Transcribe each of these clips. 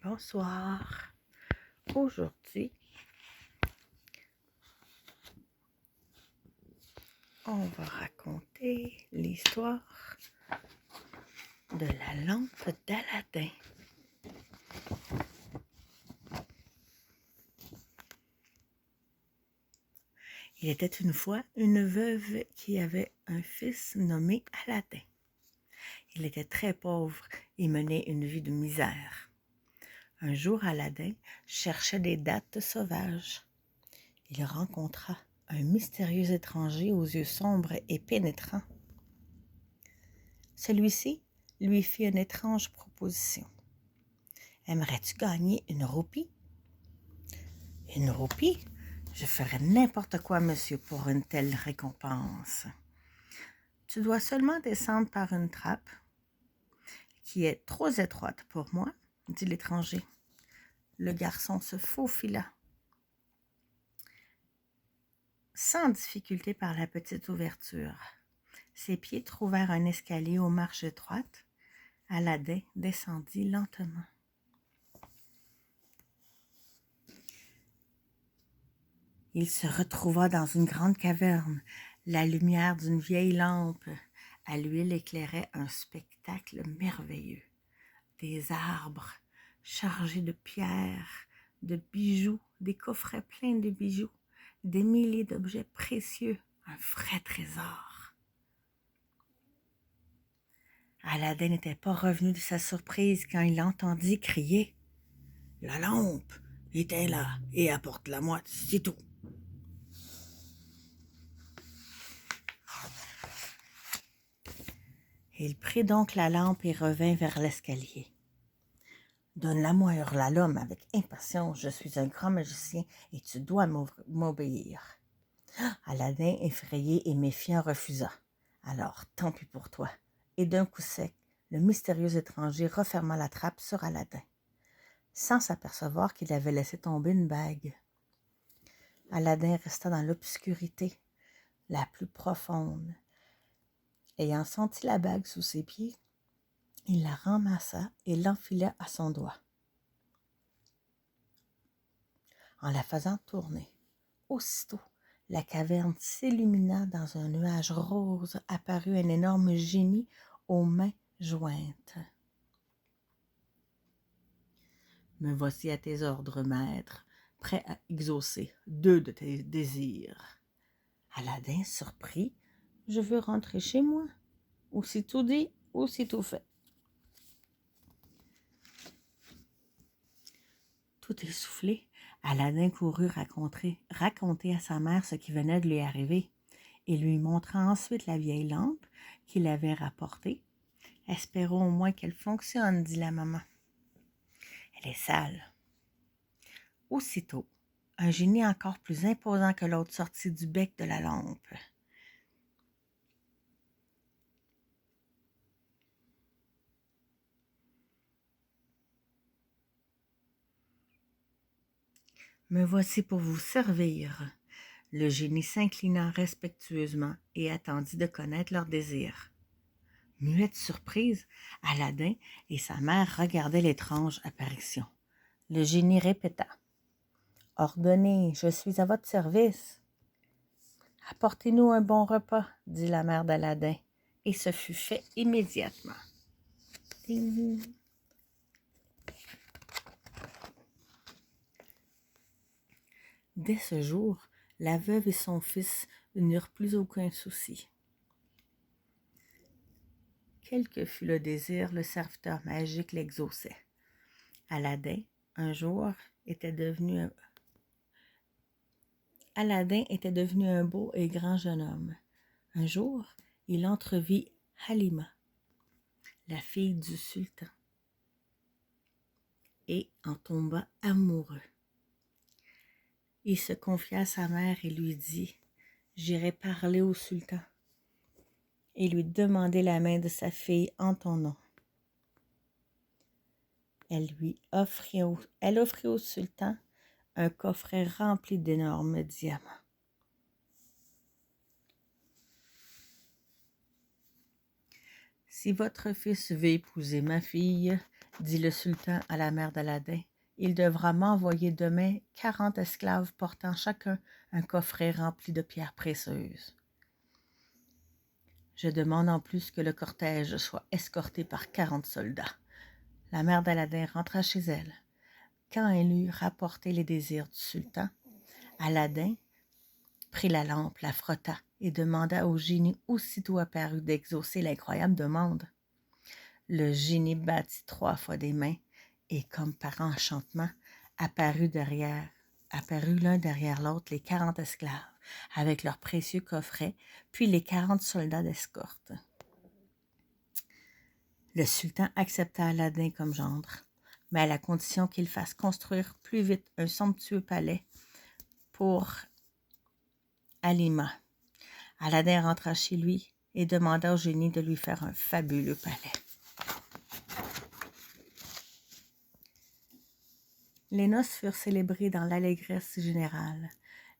Bonsoir. Aujourd'hui, on va raconter l'histoire de la lampe d'Aladin. Il était une fois une veuve qui avait un fils nommé Aladin. Il était très pauvre et menait une vie de misère. Un jour, Aladin cherchait des dattes sauvages. Il rencontra un mystérieux étranger aux yeux sombres et pénétrants. Celui-ci lui fit une étrange proposition. « Aimerais-tu gagner une roupie? »« Une roupie? Je ferais n'importe quoi, monsieur, pour une telle récompense. Tu dois seulement descendre par une trappe qui est trop étroite pour moi, dit l'étranger. Le garçon se faufila sans difficulté par la petite ouverture. Ses pieds trouvèrent un escalier aux marches étroites. Aladin descendit lentement. Il se retrouva dans une grande caverne. La lumière d'une vieille lampe à l'huile éclairait un spectacle merveilleux. Des arbres chargés de pierres, de bijoux, des coffrets pleins de bijoux, des milliers d'objets précieux, un vrai trésor. Aladin n'était pas revenu de sa surprise quand il entendit crier « La lampe, éteins-la et apporte-la-moi, c'est tout. » Il prit donc la lampe et revint vers l'escalier. « Donne-la-moi, hurla l'homme avec impatience, je suis un grand magicien et tu dois m'obéir. » Aladin, effrayé et méfiant, refusa. « Alors, tant pis pour toi. » Et d'un coup sec, le mystérieux étranger referma la trappe sur Aladin, sans s'apercevoir qu'il avait laissé tomber une bague. Aladin resta dans l'obscurité la plus profonde. Ayant senti la bague sous ses pieds, il la ramassa et l'enfila à son doigt. En la faisant tourner, aussitôt, la caverne s'illumina dans un nuage rose, apparut un énorme génie aux mains jointes. « Me voici à tes ordres, maître, prêt à exaucer 2 de tes désirs. » Aladin, surpris, « Je veux rentrer chez moi. » Aussitôt dit, aussitôt fait. Tout essoufflé, Aladin courut raconter à sa mère ce qui venait de lui arriver. Il lui montra ensuite la vieille lampe qu'il avait rapportée. « Espérons au moins qu'elle fonctionne, dit la maman. Elle est sale. » Aussitôt, un génie encore plus imposant que l'autre sortit du bec de la lampe. « Me voici pour vous servir. » Le génie s'inclina respectueusement et attendit de connaître leurs désirs. Muette surprise, Aladin et sa mère regardaient l'étrange apparition. Le génie répéta « Ordonnez, je suis à votre service. »« Apportez-nous un bon repas, » dit la mère d'Aladin, et ce fut fait immédiatement. Ding. Dès ce jour, la veuve et son fils n'eurent plus aucun souci. Quel que fût le désir, le serviteur magique l'exauçait. Aladin, un jour, était devenu un beau et grand jeune homme. Un jour, il entrevit Halima, la fille du sultan, et en tomba amoureux. Il se confia à sa mère et lui dit « J'irai parler au sultan et lui demander la main de sa fille en ton nom. » Elle offrit au sultan un coffret rempli d'énormes diamants. Si votre fils veut épouser ma fille, dit le sultan à la mère d'Aladin, il devra m'envoyer demain 40 esclaves portant chacun un coffret rempli de pierres précieuses. Je demande en plus que le cortège soit escorté par 40 soldats. La mère d'Aladin rentra chez elle. Quand elle eut rapporté les désirs du sultan, Aladin prit la lampe, la frotta et demanda au génie aussitôt apparu d'exaucer l'incroyable demande. Le génie battit 3 fois des mains et, comme par enchantement, apparut l'un derrière l'autre les 40 esclaves, avec leurs précieux coffrets, puis les 40 soldats d'escorte. Le sultan accepta Aladin comme gendre, mais à la condition qu'il fasse construire plus vite un somptueux palais pour Halima. Aladin rentra chez lui et demanda au génie de lui faire un fabuleux palais. Les noces furent célébrées dans l'allégresse générale.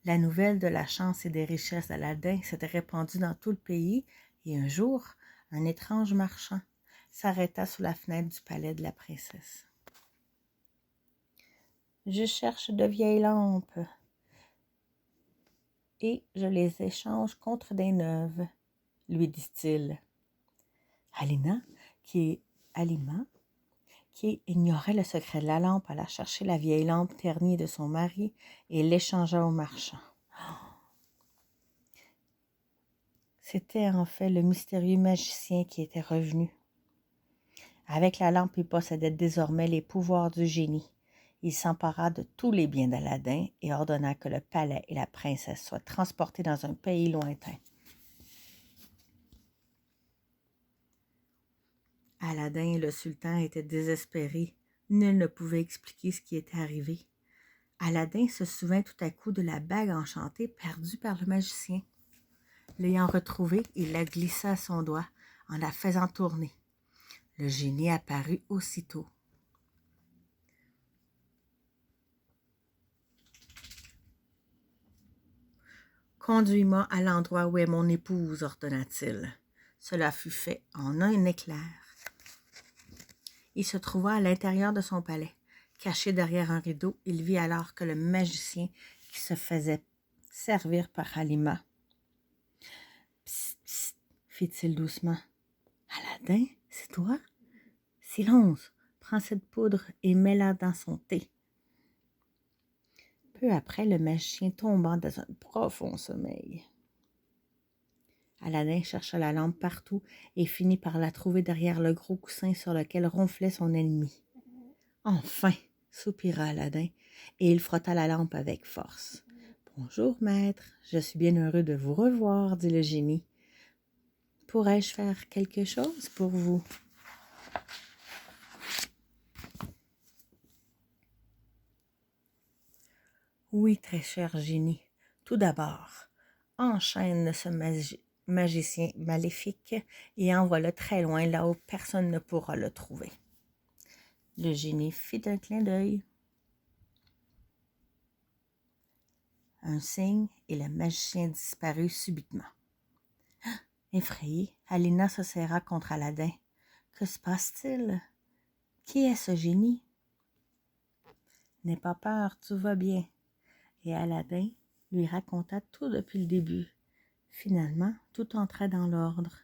La nouvelle de la chance et des richesses d'Aladin s'était répandue dans tout le pays, et un jour, un étrange marchand s'arrêta sous la fenêtre du palais de la princesse. « Je cherche de vieilles lampes, et je les échange contre des neuves, » lui dit-il. Halima, qui ignorait le secret de la lampe, alla chercher la vieille lampe ternie de son mari et l'échangea au marchand. C'était en fait le mystérieux magicien qui était revenu. Avec la lampe, il possédait désormais les pouvoirs du génie. Il s'empara de tous les biens d'Aladin et ordonna que le palais et la princesse soient transportés dans un pays lointain. Aladin et le sultan étaient désespérés. Nul ne pouvait expliquer ce qui était arrivé. Aladin se souvint tout à coup de la bague enchantée perdue par le magicien. L'ayant retrouvée, il la glissa à son doigt en la faisant tourner. Le génie apparut aussitôt. « Conduis-moi à l'endroit où est mon épouse, ordonna-t-il. Cela fut fait en un éclair. Il se trouva à l'intérieur de son palais. Caché derrière un rideau, il vit alors que le magicien qui se faisait servir par Halima. « Psst, psst, fit-il doucement. Aladin, c'est toi? Silence, prends cette poudre et mets-la dans son thé. » Peu après, le magicien tomba dans un profond sommeil. Aladin chercha la lampe partout et finit par la trouver derrière le gros coussin sur lequel ronflait son ennemi. « Enfin !» soupira Aladin, et il frotta la lampe avec force. « Bonjour, maître, je suis bien heureux de vous revoir, » dit le génie. « Pourrais-je faire quelque chose pour vous? » Oui, très cher génie. Tout d'abord, enchaîne ce magicien maléfique et envoie-le très loin, là où personne ne pourra le trouver. Le génie fit un clin d'œil. Un signe et le magicien disparut subitement. Effrayée, Halima se serra contre Aladin. Que se passe-t-il? Qui est ce génie? N'aie pas peur, tout va bien. Et Aladin lui raconta tout depuis le début. Finalement, tout entra dans l'ordre,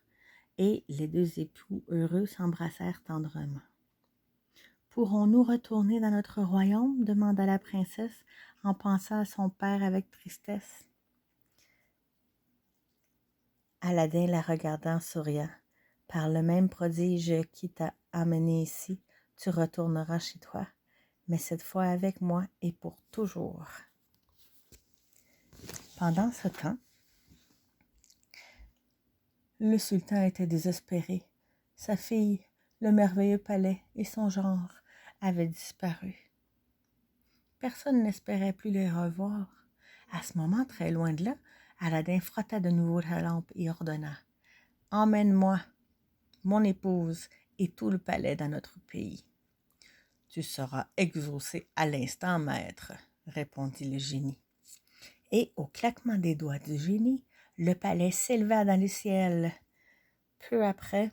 et les deux époux heureux s'embrassèrent tendrement. « Pourrons-nous retourner dans notre royaume? » demanda la princesse en pensant à son père avec tristesse. Aladin la regarda en souriant. « Par le même prodige qui t'a amené ici, tu retourneras chez toi, mais cette fois avec moi et pour toujours. » Pendant ce temps, le sultan était désespéré. Sa fille, le merveilleux palais et son genre avaient disparu. Personne n'espérait plus les revoir. À ce moment, très loin de là, Aladin frotta de nouveau la lampe et ordonna « Emmène-moi, mon épouse et tout le palais dans notre pays. »« Tu seras exaucé à l'instant, maître, » répondit le génie. Et au claquement des doigts du génie, le palais s'éleva dans le ciel. Peu après,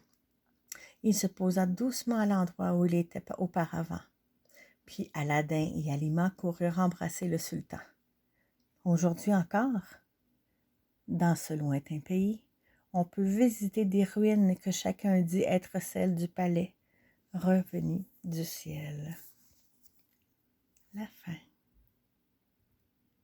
Il se posa doucement à l'endroit où il était auparavant. Puis Aladin et Halima coururent embrasser le sultan. Aujourd'hui encore, dans ce lointain pays, on peut visiter des ruines que chacun dit être celles du palais revenu du ciel. La fin.